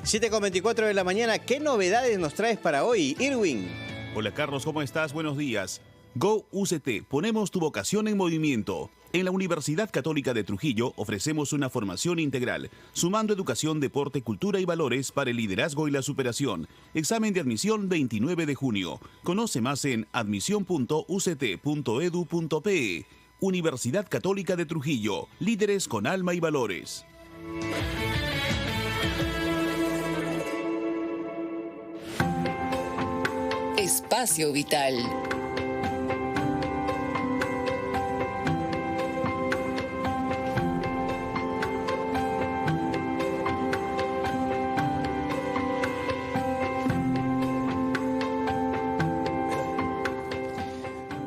7:24 de la mañana, ¿qué novedades nos traes para hoy, Irwin? Hola Carlos, ¿cómo estás? Buenos días. Go UCT, ponemos tu vocación en movimiento. En la Universidad Católica de Trujillo ofrecemos una formación integral, sumando educación, deporte, cultura y valores para el liderazgo y la superación. Examen de admisión 29 de junio. Conoce más en admisión.uct.edu.pe. Universidad Católica de Trujillo, líderes con alma y valores. Espacio Vital.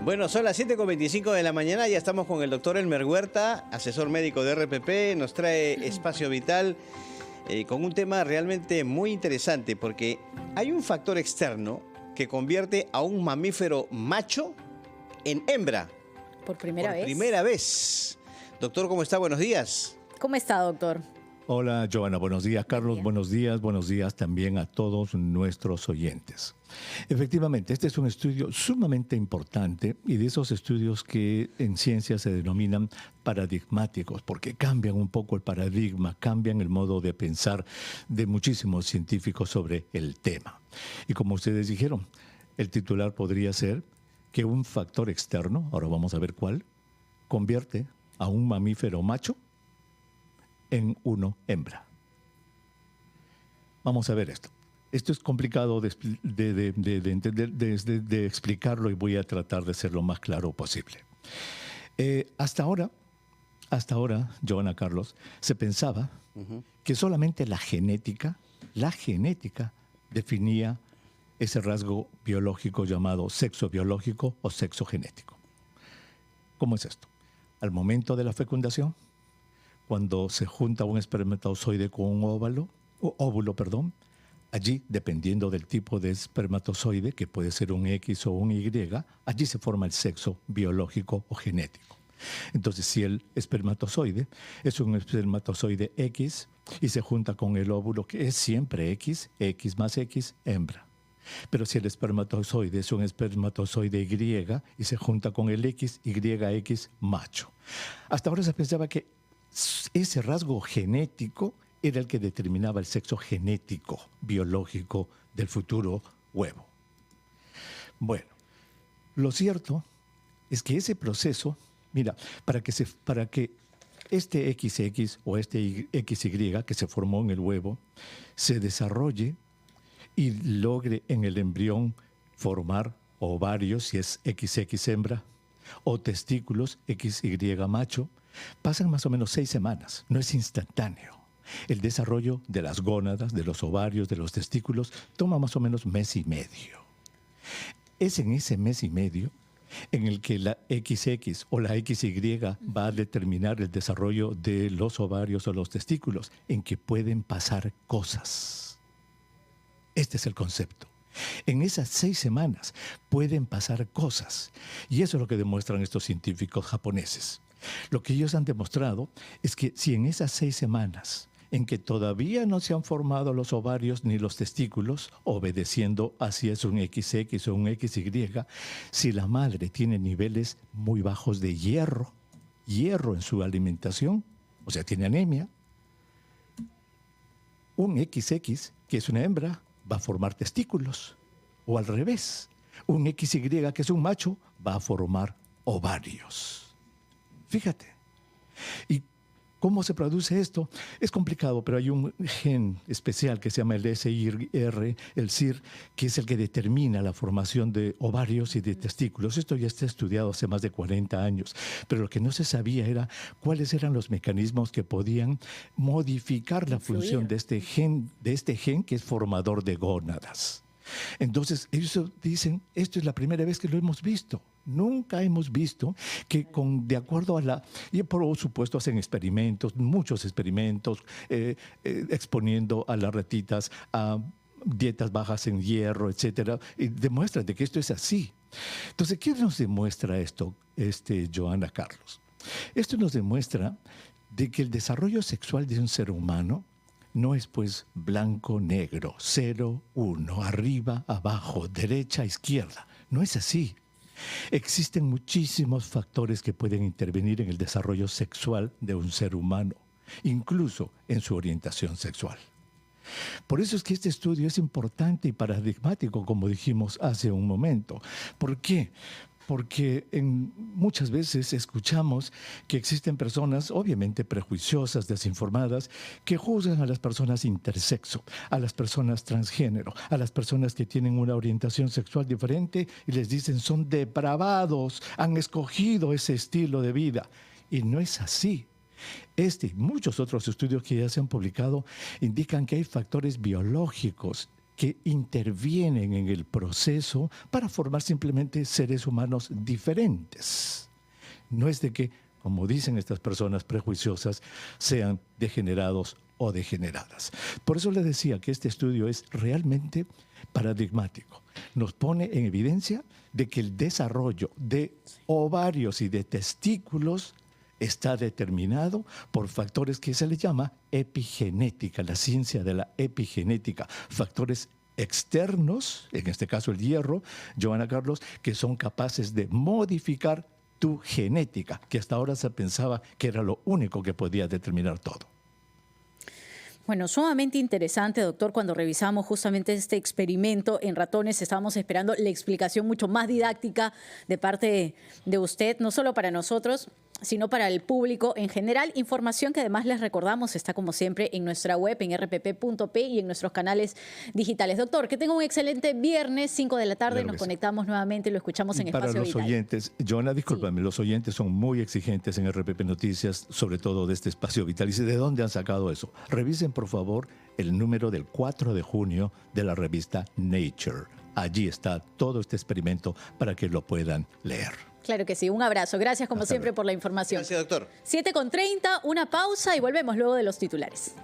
Bueno, son las 7:25 de la mañana, ya estamos con el doctor Elmer Huerta, asesor médico de RPP, nos trae Espacio Vital con un tema realmente muy interesante porque hay un factor externo que convierte a un mamífero macho en hembra. ¿Por primera vez? Primera vez. Doctor, ¿cómo está? Buenos días. ¿Cómo está, doctor? Hola, Joana. Buenos días, Carlos. Buenos días también a todos nuestros oyentes. Efectivamente, este es un estudio sumamente importante y de esos estudios que en ciencia se denominan paradigmáticos, porque cambian un poco el paradigma, cambian el modo de pensar de muchísimos científicos sobre el tema. Y como ustedes dijeron, el titular podría ser que un factor externo, ahora vamos a ver cuál, convierte a un mamífero macho en uno hembra. Vamos a ver esto. Esto es complicado de entender, de explicarlo y voy a tratar de ser lo más claro posible. Hasta ahora, Joana, Carlos, se pensaba que solamente la genética definía ese rasgo biológico llamado sexo biológico o sexo genético. ¿Cómo es esto? Al momento de la fecundación, cuando se junta un espermatozoide con un óvulo, allí, dependiendo del tipo de espermatozoide, que puede ser un X o un Y, allí se forma el sexo biológico o genético. Entonces, si el espermatozoide es un espermatozoide X y se junta con el óvulo, que es siempre X, X más X, hembra. Pero si el espermatozoide es un espermatozoide Y y se junta con el X, YX, macho. Hasta ahora se pensaba que ese rasgo genético era el que determinaba el sexo genético, biológico del futuro huevo. Bueno, lo cierto es que ese proceso, mira, para que este XX o este XY que se formó en el huevo se desarrolle y logre en el embrión formar ovarios, si es XX hembra, o testículos XY macho, pasan más o menos 6 semanas, no es instantáneo. El desarrollo de las gónadas, de los ovarios, de los testículos, toma más o menos 1 mes y medio. Es en ese 1 mes y medio en el que la XX o la XY va a determinar el desarrollo de los ovarios o los testículos, en que pueden pasar cosas. Este es el concepto. En esas 6 semanas pueden pasar cosas. Y eso es lo que demuestran estos científicos japoneses. Lo que ellos han demostrado es que si en esas 6 semanas en que todavía no se han formado los ovarios ni los testículos, obedeciendo a si es un XX o un XY, si la madre tiene niveles muy bajos de hierro en su alimentación, o sea, tiene anemia, un XX, que es una hembra, va a formar testículos, o al revés, un XY, que es un macho, va a formar ovarios. Fíjate. ¿Y cómo se produce esto? Es complicado, pero hay un gen especial que se llama el SIR, el SIR, que es el que determina la formación de ovarios y de testículos. Esto ya está estudiado hace más de 40 años, pero lo que no se sabía era cuáles eran los mecanismos que podían modificar la función de este gen que es formador de gónadas. Entonces, ellos dicen, esto es la primera vez que lo hemos visto. Nunca hemos visto que de acuerdo a la... Y por supuesto hacen experimentos, muchos experimentos, exponiendo a las ratitas a dietas bajas en hierro, etcétera, y demuestran de que esto es así. Entonces, ¿qué nos demuestra esto, Joana, Carlos? Esto nos demuestra de que el desarrollo sexual de un ser humano No es pues blanco, negro, 0, 1, arriba, abajo, derecha, izquierda. No es así. Existen muchísimos factores que pueden intervenir en el desarrollo sexual de un ser humano, incluso en su orientación sexual. Por eso es que este estudio es importante y paradigmático, como dijimos hace un momento. ¿Por qué? Porque muchas veces escuchamos que existen personas, obviamente prejuiciosas, desinformadas, que juzgan a las personas intersexo, a las personas transgénero, a las personas que tienen una orientación sexual diferente y les dicen son depravados, han escogido ese estilo de vida. Y no es así. Este y muchos otros estudios que ya se han publicado indican que hay factores biológicos que intervienen en el proceso para formar simplemente seres humanos diferentes. No es de que, como dicen estas personas prejuiciosas, sean degenerados o degeneradas. Por eso les decía que este estudio es realmente paradigmático. Nos pone en evidencia de que el desarrollo de ovarios y de testículos está determinado por factores que se le llama epigenética, la ciencia de la epigenética, factores externos, en este caso el hierro, Joana Carlos, que son capaces de modificar tu genética, que hasta ahora se pensaba que era lo único que podía determinar todo. Bueno, sumamente interesante, doctor. Cuando revisamos justamente este experimento en ratones, estábamos esperando la explicación mucho más didáctica de parte de usted, no solo para nosotros, sino para el público en general. Información que además les recordamos está como siempre en nuestra web, en rpp.p y en nuestros canales digitales. Doctor, que tenga un excelente viernes, 5 de la tarde, claro, nos conectamos nuevamente y lo escuchamos en Espacio Vital. Para los oyentes, Joana, discúlpame, sí. Los oyentes son muy exigentes en RPP Noticias, sobre todo de este Espacio Vital. Y ¿de dónde han sacado eso? Revisen, por favor, el número del 4 de junio de la revista Nature. Allí está todo este experimento para que lo puedan leer. Claro que sí, un abrazo. Gracias como siempre por la información. Gracias, doctor. 7:30, una pausa y volvemos luego de los titulares.